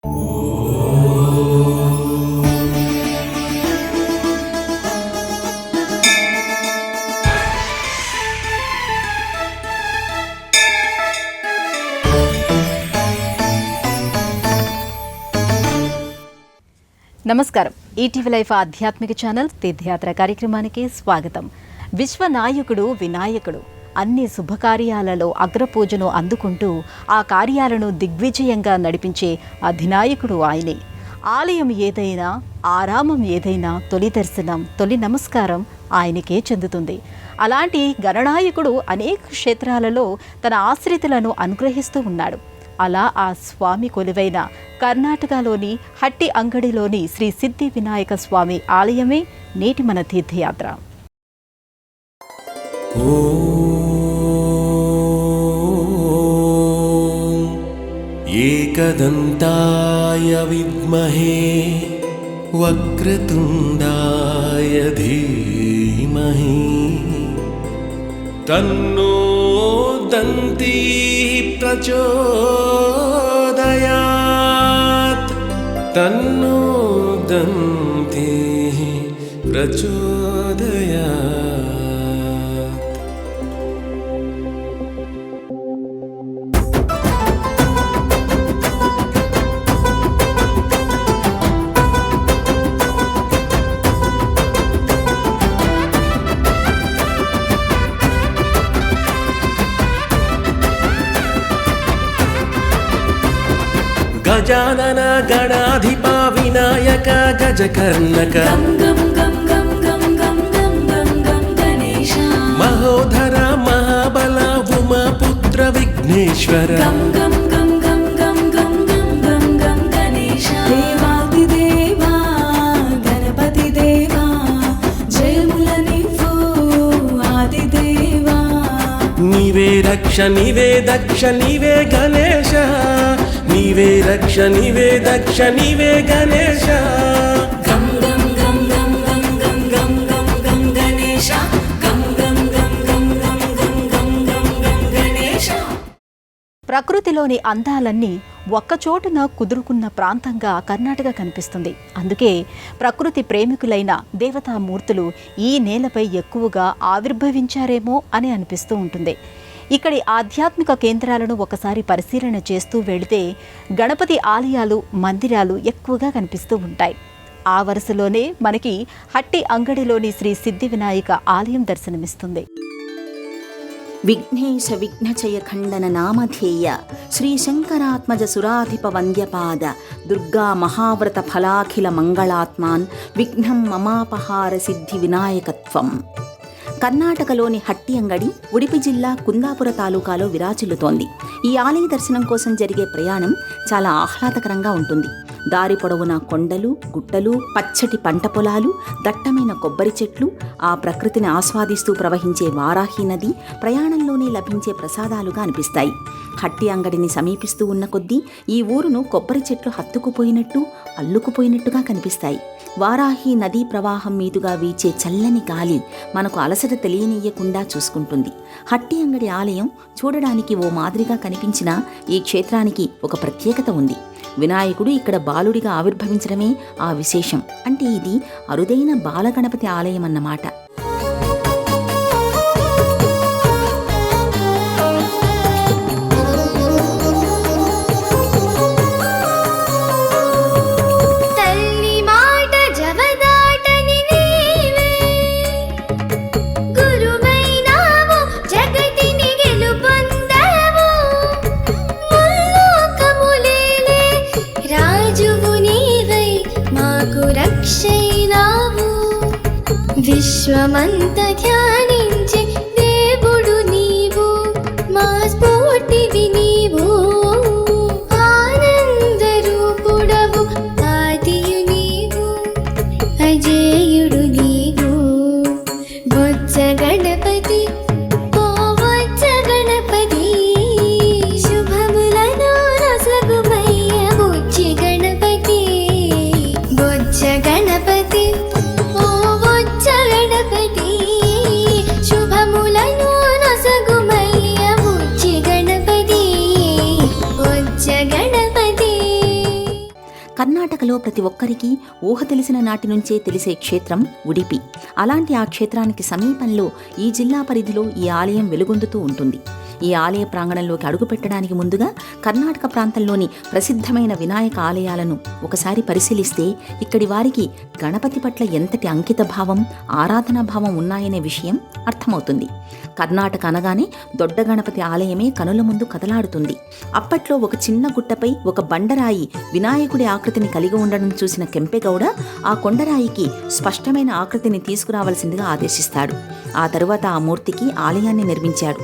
నమస్కారం. ETV life ఆధ్యాత్మిక channel తీర్థయాత్ర కార్యక్రమానికి స్వాగతం. విశ్వనాయకుడు వినాయకుడు అన్ని శుభకార్యాలలో అగ్రపూజను అందుకుంటూ ఆ కార్యాలను దిగ్విజయంగా నడిపించే అధినాయకుడు ఆయనే. ఆలయం ఏదైనా, ఆరామం ఏదైనా తొలి దర్శనం, తొలి నమస్కారం ఆయనకే చెందుతుంది. అలాంటి గణనాయకుడు అనేక క్షేత్రాలలో తన ఆశ్రితులను అనుగ్రహిస్తూ ఉన్నాడు. అలా ఆ స్వామి కొలువైన కర్ణాటకలోని హట్టి అంగడిలోని శ్రీ సిద్ధి వినాయక స్వామి ఆలయమే నేటి మన తీర్థయాత్ర. ఏకదంతాయ విద్మహే వక్రతుండాయ ధీమహి తన్నో దంతి ప్రచోదయాత్ తన్నో దంతి ప్రచోదయాత్. గజానన గణాధిప వినాయక గజకర్ణక మహోధర మహాబల ఉమాపుత్ర విఘ్నేశ్వర దేవాదిదేవా గణపతి దేవా జయముల నీవు ఆదిదేవా. నీవే రక్ష నీవే దక్ష నీవే గణేశ నీవే రక్ష నీవే దక్ష నీవే గణేశ. గం గం గం గం గం గం గం గం గం గణేశ గం గం గం గం గం గం గం గం గం గణేశ. ప్రకృతిలోని అందాలన్నీ ఒక్కచోటున కుదురుకున్న ప్రాంతంగా కర్ణాటక కనిపిస్తుంది. అందుకే ప్రకృతి ప్రేమికులైన దేవతామూర్తులు ఈ నేలపై ఎక్కువగా ఆవిర్భవించారేమో అని అనిపిస్తూ ఉంటుంది. ఇక్కడి ఆధ్యాత్మిక కేంద్రాలను ఒకసారి పరిశీలన చేస్తూ వెళితే గణపతి ఆలయాలు, మందిరాలు ఎక్కువగా కనిపిస్తూ ఉంటాయి. ఆ వరుసలోనే మనకి హట్టి అంగడిలోని శ్రీ సిద్ధి వినాయక ఆలయం దర్శనమిస్తుంది. విఘ్నేశ విఘ్నచయ ఖండన నామధేయ శ్రీ శంకరాత్మజ సురాధిప వంద్యపాద దుర్గా మహావ్రత ఫలాఖిల మంగళాత్మాన్ విఘ్నం మమాపహార సిద్ధి వినాయకత్వం. కర్ణాటకలోని హట్టి అంగడి ఉడిపి జిల్లా కుందాపుర తాలూకాలో విరాజిల్లుతోంది. ఈ ఆలయ దర్శనం కోసం జరిగే ప్రయాణం చాలా ఆహ్లాదకరంగా ఉంటుంది. దారి పొడవునా కొండలు, గుట్టలు, పచ్చటి పంట పొలాలు, దట్టమైన కొబ్బరి చెట్లు, ఆ ప్రకృతిని ఆస్వాదిస్తూ ప్రవహించే వారాహి నది ప్రయాణంలోనే లభించే ప్రసాదాలుగా అనిపిస్తాయి. హట్టి అంగడిని సమీపిస్తూ ఉన్న కొద్దీ ఈ ఊరును కొబ్బరి చెట్లు హత్తుకుపోయినట్టు, అల్లుకుపోయినట్టుగా కనిపిస్తాయి. వారాహి నదీ ప్రవాహం మీదుగా వీచే చల్లని గాలి మనకు అలసట తెలియనీయకుండా చూసుకుంటుంది. హట్టి అంగడి ఆలయం చూడడానికి ఓ మాదిరిగా కనిపించిన ఈ క్షేత్రానికి ఒక ప్రత్యేకత ఉంది. వినాయకుడు ఇక్కడ బాలుడిగా ఆవిర్భవించడమే ఆ విశేషం. అంటే ఇది అరుదైన బాలగణపతి ఆలయం అన్నమాట. విశ్వమంత ధ్యానించే దేవుడు నీవు, మా స్ఫూర్తివి నీవు, ఆనంద రూపుడవు ఆదియు నీవు, అజేయుడు నీవు. బొజ్జ గణపతి ఓ బొజ్జ గణపతి శుభములను రసగుమయ్య బుజ్జి గణపతి. బొజ్జ గణపతి కర్ణాటకలో ప్రతి ఒక్కరికి ఊహ తెలిసిన నాటి నుంచే తెలిసే క్షేత్రం ఉడిపి. అలాంటి ఆ క్షేత్రానికి సమీపంలో ఈ జిల్లా పరిధిలో ఈ ఆలయం వెలుగొందుతూ ఉంటుంది. ఈ ఆలయ ప్రాంగణంలోకి అడుగుపెట్టడానికి ముందుగా కర్ణాటక ప్రాంతంలోని ప్రసిద్ధమైన వినాయక ఆలయాలను ఒకసారి పరిశీలిస్తే ఇక్కడి వారికి గణపతి పట్ల ఎంతటి అంకిత భావం, ఆరాధనా భావం ఉన్నాయనే విషయం అర్థమవుతుంది. కర్ణాటక అనగానే దొడ్డ గణపతి ఆలయమే కనుల ముందు కదలాడుతుంది. అప్పట్లో ఒక చిన్న గుట్టపై ఒక బండరాయి వినాయకుడి ఆకృతిని కలిగి ఉండడం చూసిన కెంపెగౌడ ఆ కొండరాయికి స్పష్టమైన ఆకృతిని తీసుకురావాల్సిందిగా ఆదేశిస్తాడు. ఆ తరువాత ఆ మూర్తికి ఆలయాన్ని నిర్మించాడు.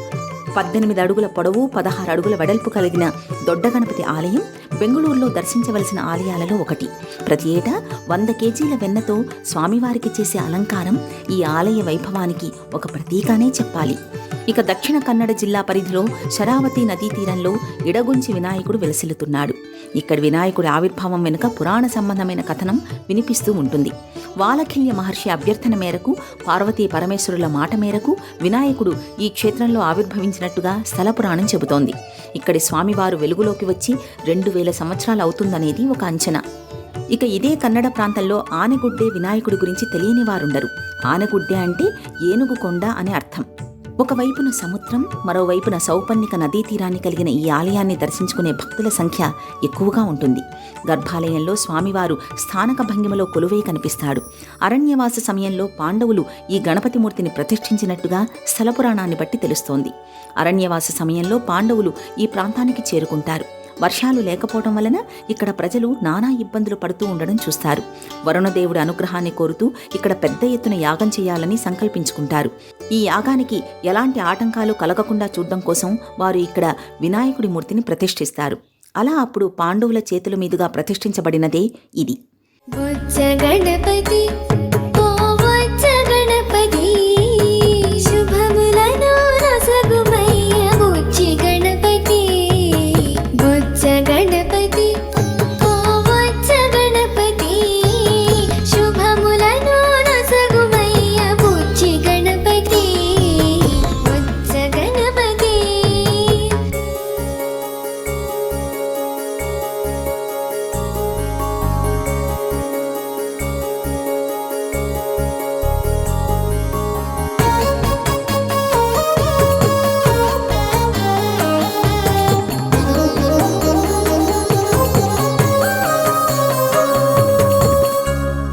18 అడుగుల పొడవు, 16 అడుగుల వెడల్పు కలిగిన దొడ్డ గణపతి ఆలయం బెంగుళూరులో దర్శించవలసిన ఆలయాలలో ఒకటి. ప్రతి ఏటా 100 కేజీల వెన్నతో స్వామివారికి చేసే అలంకారం ఈ ఆలయ వైభవానికి ఒక ప్రతీకనే చెప్పాలి. ఇక దక్షిణ కన్నడ జిల్లా పరిధిలో శరావతి నదీ తీరంలో ఇడగుంచి వినాయకుడు వెలసిల్లుతున్నాడు. ఇక్కడి వినాయకుడి ఆవిర్భావం వెనుక పురాణ సంబంధమైన కథనం వినిపిస్తూ ఉంటుంది. వాలఖిల్య మహర్షి అభ్యర్థన మేరకు, పార్వతీ పరమేశ్వరుల మాట మేరకు వినాయకుడు ఈ క్షేత్రంలో ఆవిర్భవించినట్టుగా స్థల పురాణం చెబుతోంది. ఇక్కడి స్వామివారు వెలుగులోకి వచ్చి 2000 సంవత్సరాలు అవుతుందనేది ఒక అంచనా. ఇక ఇదే కన్నడ ప్రాంతంలో ఆనెగుడ్డే వినాయకుడి గురించి తెలియని వారుండరు. ఆనెగుడ్డే అంటే ఏనుగు కొండ అని అర్థం. ఒకవైపున సముద్రం, మరోవైపున సౌపర్ణిక నదీ తీరాన్ని కలిగిన ఈ ఆలయాన్ని దర్శించుకునే భక్తుల సంఖ్య ఎక్కువగా ఉంటుంది. గర్భాలయంలో స్వామివారు స్థానక భంగిమలో కొలువై కనిపిస్తాడు. అరణ్యవాస సమయంలో పాండవులు ఈ గణపతి మూర్తిని ప్రతిష్ఠించినట్టుగా స్థల పురాణాన్ని బట్టి తెలుస్తోంది. అరణ్యవాస సమయంలో పాండవులు ఈ ప్రాంతానికి చేరుకుంటారు. వర్షాలు లేకపోవడం వలన ఇక్కడ ప్రజలు నానా ఇబ్బందులు పడుతూ ఉండడం చూస్తారు. వరుణదేవుడి అనుగ్రహాన్ని కోరుతూ ఇక్కడ పెద్ద ఎత్తున యాగం చేయాలని సంకల్పించుకుంటారు. ఈ యాగానికి ఎలాంటి ఆటంకాలు కలగకుండా చూడడం కోసం వారు ఇక్కడ వినాయకుడి మూర్తిని ప్రతిష్ఠిస్తారు. అలా అప్పుడు పాండవుల చేతుల మీదుగా ప్రతిష్ఠించబడినదే ఇది. బొజ్జ గణపతి ఓ బొజ్జ గణపతి శుభములను రసగుమయ్య బుజ్జి గణపతి బొజ్జ గణపతి ఓ బొజ్జ గణపతి శుభములను రసగుమయ్య బుజ్జి గణపతి బొజ్జ గణపతి.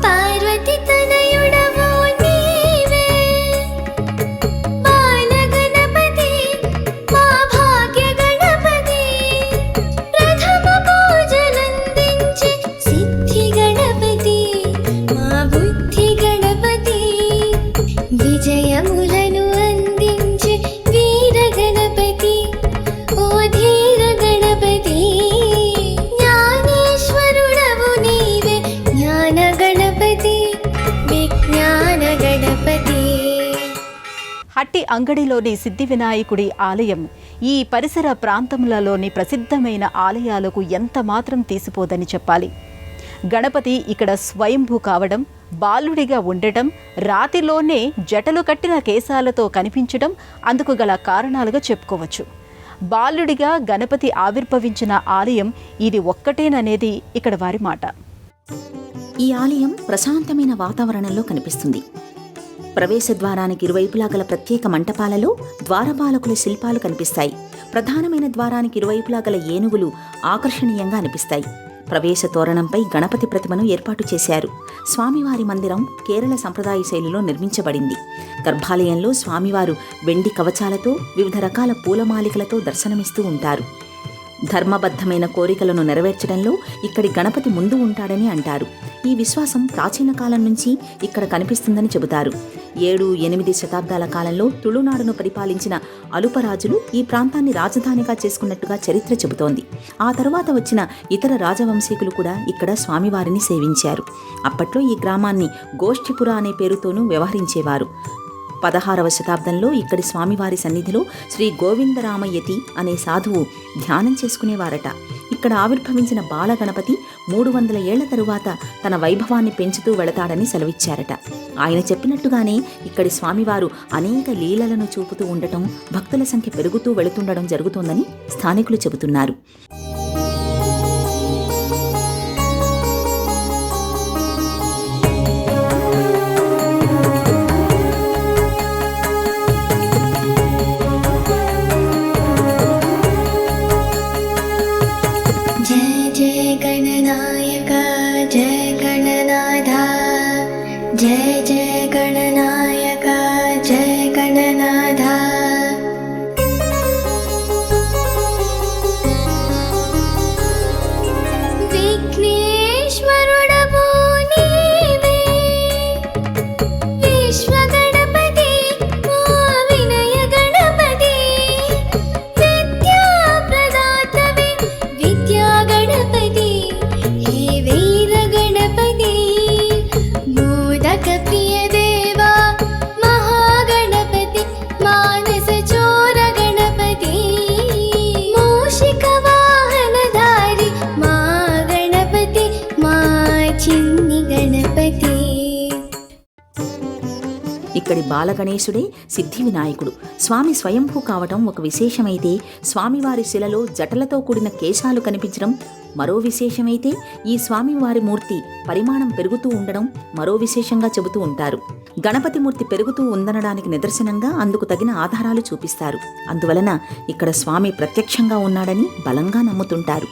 పార్వతి తనయుడవు నీవే బాల గణపతి మా భాగ్య గణపతి ప్రథమ పూజలందించే సిద్ధి గణపతి మా బుద్ధి గణపతి విజయములను అందించే వీర గణపతి ఓ ధీర గణపతి జ్ఞానేశ్వరుడవు నీవే జ్ఞాన గణపతి విజ్ఞాన గణపతి. హట్టి అంగడిలోని సిద్ధి వినాయకుడి ఆలయం ఈ పరిసర ప్రాంతములలోని ప్రసిద్ధమైన ఆలయాలకు ఎంత మాత్రం తీసిపోదని చెప్పాలి. గణపతి ఇక్కడ స్వయంభూ కావడం, బాలుడిగా ఉండటం, రాతిలోనే జటలు కట్టిన కేశాలతో కనిపించడం అందుకు గల కారణాలుగా చెప్పుకోవచ్చు. బాలుడిగా గణపతి ఆవిర్భవించిన ఆలయం ఇది ఒక్కటేననేది ఇక్కడ వారి మాట. ఈ ఆలయం ప్రశాంతమైన వాతావరణంలో కనిపిస్తుంది. ప్రవేశ ద్వారానికి ఇరువైపులా గల ప్రత్యేక మంటపాలలో ద్వారపాలకుల శిల్పాలు కనిపిస్తాయి. ప్రధానమైన ద్వారానికి ఇరువైపులా గల ఏనుగులు ఆకర్షణీయంగా అనిపిస్తాయి. ప్రవేశ తోరణంపై గణపతి ప్రతిమను ఏర్పాటు చేశారు. స్వామివారి మందిరం కేరళ సంప్రదాయ శైలిలో నిర్మించబడింది. గర్భాలయంలో స్వామివారు వెండి కవచాలతో, వివిధ రకాల పూలమాలికలతో దర్శనమిస్తూ ఉంటారు. ధర్మబద్ధమైన కోరికలను నెరవేర్చడంలో ఇక్కడి గణపతి ముందు ఉంటాడని అంటారు. ఈ విశ్వాసం ప్రాచీన కాలం నుంచి ఇక్కడ కనిపిస్తుందని చెబుతారు. 7-8 శతాబ్దాల కాలంలో తుళునాడును పరిపాలించిన అలుపరాజులు ఈ ప్రాంతాన్ని రాజధానిగా చేసుకున్నట్టుగా చరిత్ర చెబుతోంది. ఆ తరువాత వచ్చిన ఇతర రాజవంశీకులు కూడా ఇక్కడ స్వామివారిని సేవించారు. అప్పట్లో ఈ గ్రామాన్ని గోష్ఠిపుర అనే పేరుతోనూ వ్యవహరించేవారు. 16వ శతాబ్దంలో ఇక్కడి స్వామివారి సన్నిధిలో శ్రీ గోవిందరామయతి అనే సాధువు ధ్యానం చేసుకునేవారట. ఇక్కడ ఆవిర్భవించిన బాలగణపతి 300 ఏళ్ల తరువాత తన వైభవాన్ని పెంచుతూ వెళతాడని సెలవిచ్చారట. ఆయన చెప్పినట్టుగానే ఇక్కడి స్వామివారు అనేక లీలలను చూపుతూ ఉండటం, భక్తుల సంఖ్య పెరుగుతూ వెళుతుండడం జరుగుతోందని స్థానికులు చెబుతున్నారు. गणनायक जय गणनाथ जय जय गणनायक जय गणनाथ विघ्नेश्वरुडवो नीवे विश्वगणपति मा विनय गणपति विद्याप्रदातवे विद्या गणपति हे वीर गणपति मोदक प्रिय देवा महागणपति मानस चोर गणपति मूषिक वाहनधारी मा गणपति मा चिन्नि गणपति ఇక్కడి బాలగణేశుడే సిద్ధి వినాయకుడు. స్వామి స్వయంభూ కావటం ఒక విశేషమైతే, స్వామివారి శిలలో జటలతో కూడిన కేశాలు కనిపించడం మరో విశేషమైతే, ఈ స్వామివారి మూర్తి పరిమాణం పెరుగుతూ ఉండడం మరో విశేషంగా చెబుతూ ఉంటారు. గణపతి మూర్తి పెరుగుతూ ఉందనడానికి నిదర్శనంగా అందుకు తగిన ఆధారాలు చూపిస్తారు. అందువలన ఇక్కడ స్వామి ప్రత్యక్షంగా ఉన్నాడని బలంగా నమ్ముతుంటారు.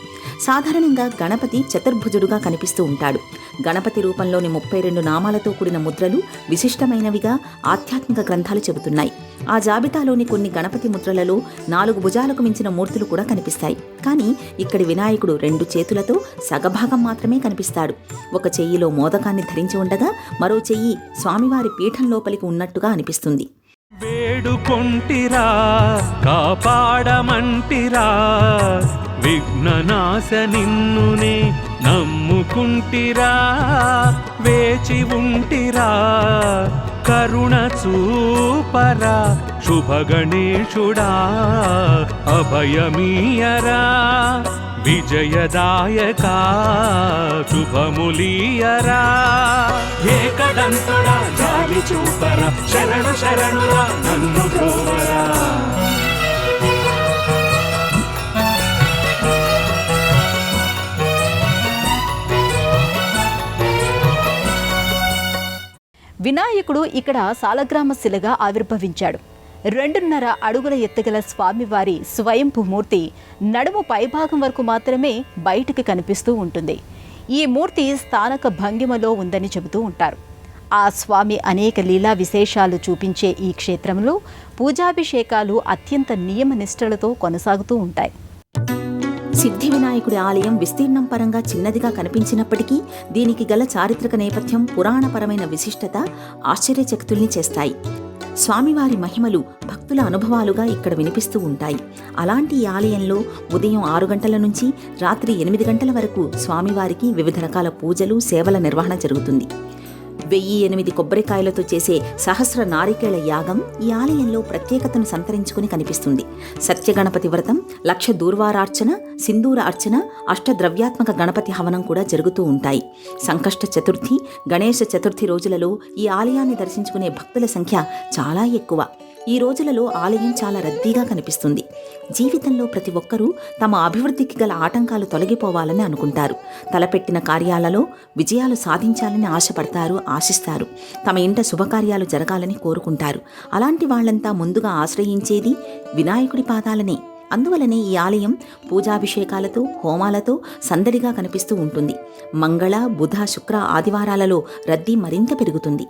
సాధారణంగా గణపతి చతుర్భుజుడుగా కనిపిస్తూ ఉంటాడు. గణపతి రూపంలోని 32 నామాలతో కూడిన ముద్రలు విశిష్టమైనవిగా ఆధ్యాత్మిక గ్రంథాలు చెబుతున్నాయి. ఆ జాబితాలోని కొన్ని గణపతి ముద్రలలో 4 భుజాలకు మించిన మూర్తులు కూడా కనిపిస్తాయి. కానీ ఇక్కడి వినాయకుడు 2 చేతులతో సగభాగం మాత్రమే కనిపిస్తాడు. ఒక చెయ్యిలో మోదకాన్ని ధరించి ఉండగా మరో చెయ్యి స్వామివారి పీఠం లోపలికి ఉన్నట్టుగా అనిపిస్తుంది. వేడుకొంటిరా కాపాడమంటిరా విఘ్ననాశ నిన్నునే నమ్ముకుంటిరా వేచి ఉంటిరా కరుణ చూపరా శుభగణేశుడా అభయమీయరా విజయదాయకా శుభములీయరా ఏకదంతుడా జాలి చూపరా శరణు శరణురా నన్ను బ్రోవరా. వినాయకుడు ఇక్కడ సాలగ్రామ శిలగా ఆవిర్భవించాడు. 2.5 అడుగుల ఎత్తుగల స్వామివారి స్వయంభూ మూర్తి నడుము పైభాగం వరకు మాత్రమే బయటికి కనిపిస్తూ ఉంటుంది. ఈ మూర్తి స్థానక భంగిమలో ఉందని చెబుతూ ఉంటారు. ఆ స్వామి అనేక లీలా విశేషాలు చూపించే ఈ క్షేత్రంలో పూజాభిషేకాలు అత్యంత నియమనిష్టలతో కొనసాగుతూ ఉంటాయి. సిద్ధి వినాయకుడి ఆలయం విస్తీర్ణం పరంగా చిన్నదిగా కనిపించినప్పటికీ దీనికి గల చారిత్రక నేపథ్యం, పురాణపరమైన విశిష్టత ఆశ్చర్యచకితుల్ని చేస్తాయి. స్వామివారి మహిమలు భక్తుల అనుభవాలుగా ఇక్కడ వినిపిస్తూ ఉంటాయి. అలాంటి ఈ ఆలయంలో ఉదయం 6 గంటల నుంచి రాత్రి 8 గంటల వరకు స్వామివారికి వివిధ రకాల పూజలు, సేవల నిర్వహణ జరుగుతుంది. 1008 కొబ్బరికాయలతో చేసే సహస్ర నారికేళ యాగం ఈ ఆలయంలో ప్రత్యేకతను సంతరించుకుని కనిపిస్తుంది. సత్యగణపతి వ్రతం, 1,00,000 దూర్వారార్చన, సింధూర అర్చన, అష్టద్రవ్యాత్మక గణపతి హవనం కూడా జరుగుతూ ఉంటాయి. సంకష్ట చతుర్థి, గణేశ చతుర్థి రోజులలో ఈ ఆలయాన్ని దర్శించుకునే భక్తుల సంఖ్య చాలా ఎక్కువ. ఈ రోజులలో ఆలయం చాలా రద్దీగా కనిపిస్తుంది. జీవితంలో ప్రతి ఒక్కరూ తమ అభివృద్ధికి గల ఆటంకాలు తొలగిపోవాలని అనుకుంటారు. తలపెట్టిన కార్యాలలో విజయాలు సాధించాలని ఆశపడతారు, ఆశిస్తారు. తమ ఇంట శుభకార్యాలు జరగాలని కోరుకుంటారు. అలాంటి వాళ్లంతా ముందుగా ఆశ్రయించేది వినాయకుడి పాదాలనే. అందువలనే ఈ ఆలయం పూజాభిషేకాలతో, హోమాలతో సందడిగా కనిపిస్తూ ఉంటుంది. మంగళ, బుధ, శుక్ర, ఆదివారాలలో రద్దీ మరింత పెరుగుతుంది.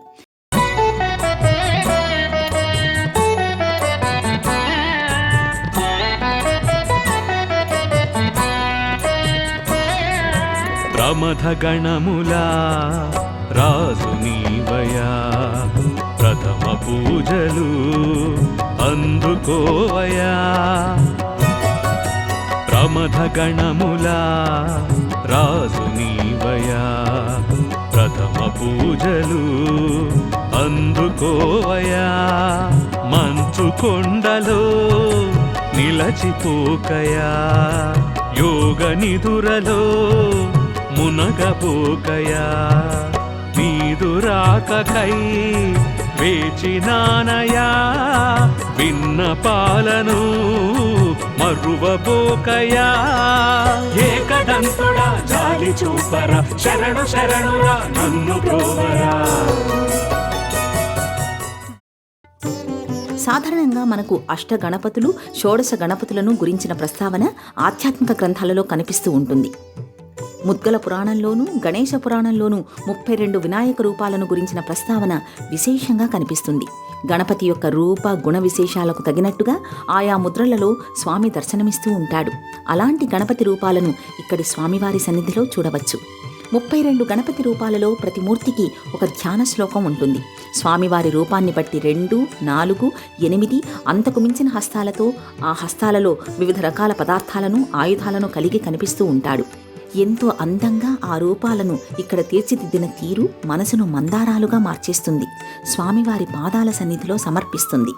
ప్రమథ గణములా రాజు నీవయా ప్రథమ పూజలు అందుకోవయా. ప్రమథ గణములా రాజు నీవయా ప్రథమ పూజలు అందుకోవయా. మంచు కొండలో నిలచిపోకయా యోగ నిదురలో మునగపోకయా. నీదురాకకై వేచినానయా విన్నపాలను మరువబోకయా. ఏకదంతుడా జాలి చూపరా శరణు శరణురా నన్ను బ్రోవరా. సాధారణంగా మనకు అష్టగణపతులు, షోడశ గణపతులను గురించిన ప్రస్తావన ఆధ్యాత్మిక గ్రంథాలలో కనిపిస్తూ ఉంటుంది. ముద్గల పురాణంలోనూ గణేశ పురాణంలోనూ 32 వినాయక రూపాలను గురించిన ప్రస్తావన విశేషంగా కనిపిస్తుంది. గణపతి యొక్క రూప గుణ విశేషాలకు తగినట్టుగా ఆయా ముద్రలలో స్వామి దర్శనమిస్తూ ఉంటాడు. అలాంటి గణపతి రూపాలను ఇక్కడి స్వామివారి సన్నిధిలో చూడవచ్చు. 32 గణపతి రూపాలలో ప్రతి మూర్తికి ఒక ధ్యాన శ్లోకం ఉంటుంది. స్వామివారి రూపాన్ని బట్టి 2, 4, 8 అంతకు మించిన హస్తాలతో ఆ హస్తాలలో వివిధ రకాల పదార్థాలను ఆయుధాలను కలిగి కనిపిస్తూ ఉంటాడు. ఎంతో అందంగా ఆ రూపాలను ఇక్కడ తీర్చిదిద్దిన తీరు మనసును మందారాలుగా మార్చేస్తుంది. స్వామివారి పాదాల సన్నిధిలో సమర్పిస్తుంది.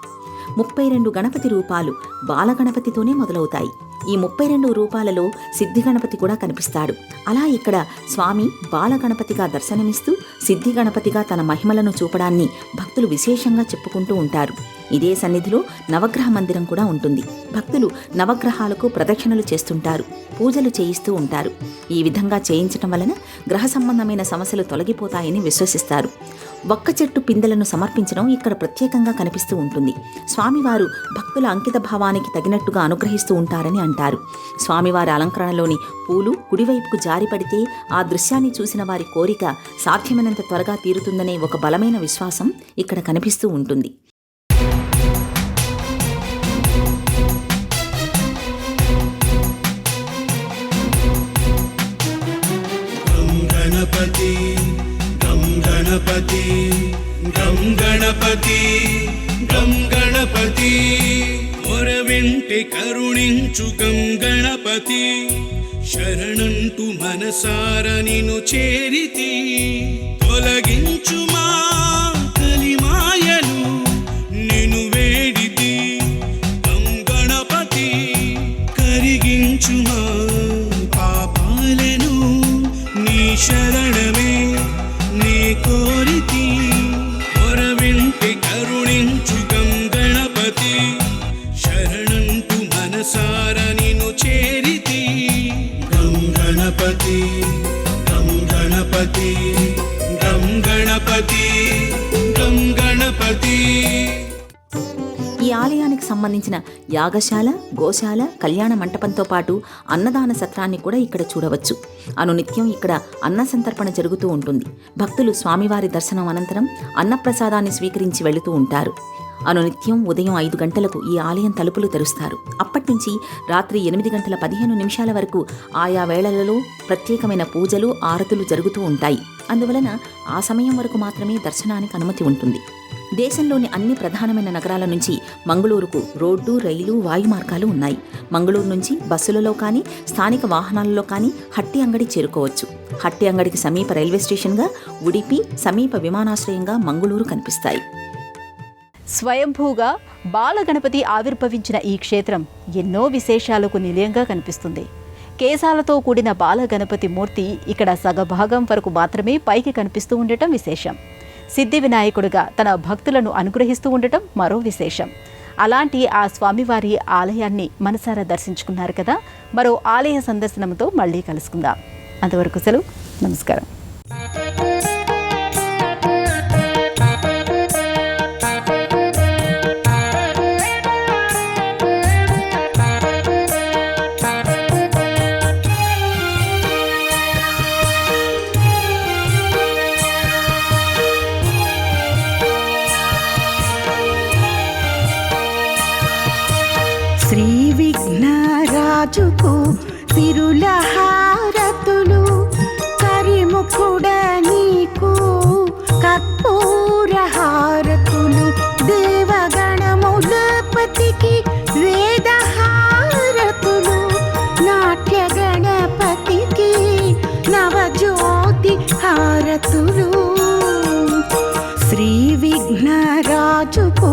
32 గణపతి రూపాలు బాలగణపతితోనే మొదలవుతాయి. ఈ 32 రూపాలలో సిద్ధి గణపతి కూడా కనిపిస్తాడు. అలా ఇక్కడ స్వామి బాలగణపతిగా దర్శనమిస్తూ సిద్ధి గణపతిగా తన మహిమలను చూపడాన్ని భక్తులు విశేషంగా చెప్పుకుంటూ ఉంటారు. ఇదే సన్నిధిలో నవగ్రహ మందిరం కూడా ఉంటుంది. భక్తులు నవగ్రహాలకు ప్రదక్షిణలు చేస్తుంటారు, పూజలు చేయిస్తూ ఉంటారు. ఈ విధంగా చేయించటం వలన గ్రహ సంబంధమైన సమస్యలు తొలగిపోతాయని విశ్వసిస్తారు. ఒక్క చెట్టు పిందెలను సమర్పించడం ఇక్కడ ప్రత్యేకంగా కనిపిస్తూ ఉంటుంది. స్వామివారు భక్తుల అంకిత భావానికి తగినట్టుగా అనుగ్రహిస్తూ ఉంటారని అంటారు. స్వామివారి అలంకరణలోని పూలు కుడివైపుకు జారిపడితే ఆ దృశ్యాన్ని చూసిన వారి కోరిక సాధ్యమైనంత త్వరగా తీరుతుందనే ఒక బలమైన విశ్వాసం ఇక్కడ కనిపిస్తూ ఉంటుంది. గణపతి గం గణపతి గం గణపతి గం గణపతి మొరవింటి కరుణించు గం గణపతి శరణంటూ మనసార నిన్ను చేరితి తొలగించు మా కలిమాయలు నిన్ను వేడితి గం గణపతి కరిగించు మా పాపాలను నీ శరణమే నీ కోరితి మొరవింటి కరుణించు గం గణపతి శరణంటూ మనసార నిన్ను చేరితి గం గణపతి గం గణపతి గం గణపతి గం గణపతి. ఈ ఆలయానికి సంబంధించిన యాగశాల, గోశాల, కళ్యాణ మంటపంతో పాటు అన్నదాన సత్రాన్ని కూడా ఇక్కడ చూడవచ్చు. అనునిత్యం ఇక్కడ అన్న సంతర్పణ జరుగుతూ ఉంటుంది. భక్తులు స్వామివారి దర్శనం అనంతరం అన్నప్రసాదాన్ని స్వీకరించి వెళుతూ ఉంటారు. అనునిత్యం ఉదయం 5 గంటలకు ఈ ఆలయం తలుపులు తెరుస్తారు. అప్పటినుంచి రాత్రి 8:15 వరకు ఆయా వేళలలో ప్రత్యేకమైన పూజలు, ఆరతులు జరుగుతూ ఉంటాయి. అందువలన ఆ సమయం వరకు మాత్రమే దర్శనానికి అనుమతి ఉంటుంది. దేశంలోని అన్ని ప్రధానమైన నగరాల నుంచి మంగళూరుకు రోడ్డు, రైలు, వాయు మార్గాలు ఉన్నాయి. మంగళూరు నుంచి బస్సులలో కానీ స్థానిక వాహనాలలో కానీ హట్టి అంగడి చేరుకోవచ్చు. హట్టి అంగడికి సమీప రైల్వే స్టేషన్గా ఉడిపి, సమీప విమానాశ్రయంగా మంగళూరు కనిపిస్తాయి. స్వయంభూగా బాలగణపతి ఆవిర్భవించిన ఈ క్షేత్రం ఎన్నో విశేషాలకు నిలయంగా కనిపిస్తుంది. కేశాలతో కూడిన బాలగణపతి మూర్తి ఇక్కడ సగభాగం వరకు మాత్రమే పైకి కనిపిస్తూ ఉండటం విశేషం. సిద్ధి వినాయకుడిగా తన భక్తులను అనుగ్రహిస్తూ ఉండటం మరో విశేషం. అలాంటి ఆ స్వామివారి ఆలయాన్ని మనసారా దర్శించుకున్నారు కదా. మరో ఆలయ సందర్శనంతో మళ్ళీ కలుసుకుందాం. అంతవరకు సెలవు. నమస్కారం. శ్రీ విఘ్నరాజుకు సిరుల హారతులు, కరిముఖుడ నీకు కర్పూర హారతులు, దేవగణములపతికి వేద హారతులు, నాట్య గణపతికి నవజ్యోతి హారతులు. శ్రీ విఘ్నరాజుకు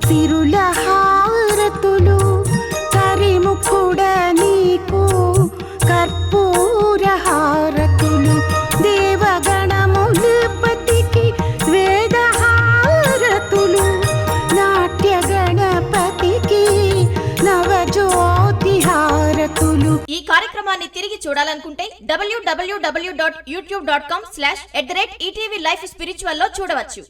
సిరుల హారతులు, కరిముఖుడ నీకు కర్పూర హారతులు, దేవగణములపతికి వేద హారతులు, నాట్య గణపతికి నవజ్యోతి హారతులు. ఈ కార్యక్రమాన్ని తిరిగి చూడాలనుకుంటే www.youtube.com/ETV Life Spiritual లో చూడవచ్చు.